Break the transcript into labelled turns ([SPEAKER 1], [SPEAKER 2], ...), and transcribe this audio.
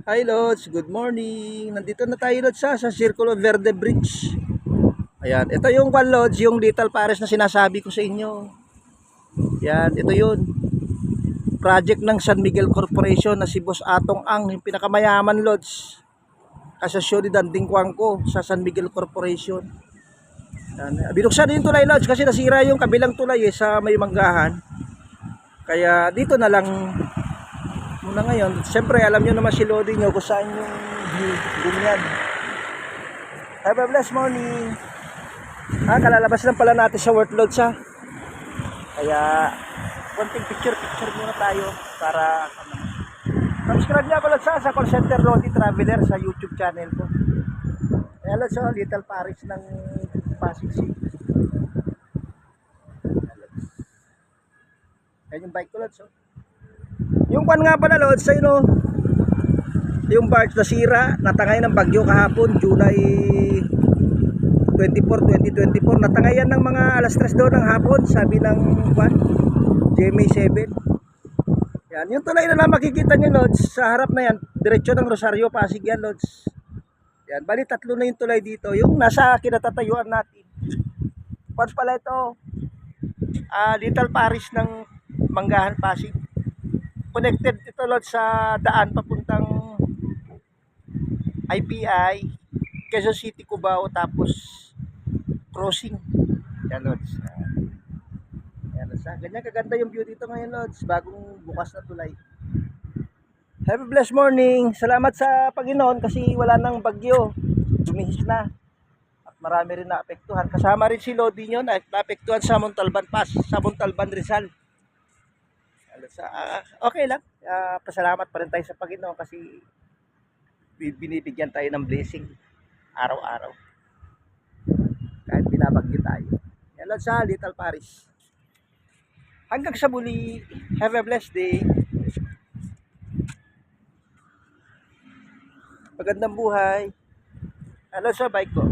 [SPEAKER 1] Hi Lods, good morning. Nandito na tayo Lods sa Circulo Verde Bridge. Ayan, ito yung One Lods, yung Little Paris na sinasabi ko sa inyo. Ayan, ito yun. Project ng San Miguel Corporation na si Boss Atong Ang, yung pinakamayaman Lods. Kasasyon ni Danding Kwangko sa San Miguel Corporation. Ayan, binuksan din yung tulay Lods kasi nasira yung kabilang tulay sa may manggahan. Kaya dito na lang muna ngayon. Siyempre alam nyo naman si Lodi nyo kung saan yung view. Ganyan. Have a blessed morning. Kalalabas lang pala natin sa workload sa. Kaya konting picture muna tayo para subscribe niya ako sa call center Lodi Traveler sa YouTube channel ko. Ayan Lods, Little Paris ng Pasig City. Ayan yung bike ko Lods. Yung kwan nga pala Lods, yung barge nasira, natangay ng bagyo kahapon, July 24, 2024. Natangayan ng mga alas 3 daw ng hapon, sabi ng GMA 7. Yan, yung tulay na makikita nyo Lods, sa harap na yan, diretso ng Rosario, Pasig yan Lods. Yan, bali tatlo na yung tulay dito, yung nasa kinatatayuan natin. Kwan pala ito, Little Paris ng Manggahan, Pasig. Connected ito Lods sa daan papuntang IPI, Quezon City, Cubao, tapos crossing. Yan Lods. Yan Lods. Ganyan kaganda yung view dito ngayon Lods, bagong bukas na tulay. Have a blessed morning. Salamat sa Panginoon kasi wala nang bagyo. Dumihis na. At marami rin naapektuhan. Kasama rin si Lodi nyo na naapektuhan sa Montalban Pass, sa Montalban Rizal. Okay lang. Pasalamat pa rin tayo sa Panginoon kasi binibigyan tayo ng blessing araw-araw. Kahit binabagyo tayo. Yan lang sa Little Paris. Hanggang sa muli. Have a blessed day. Magandang buhay. Hello sa bike ko.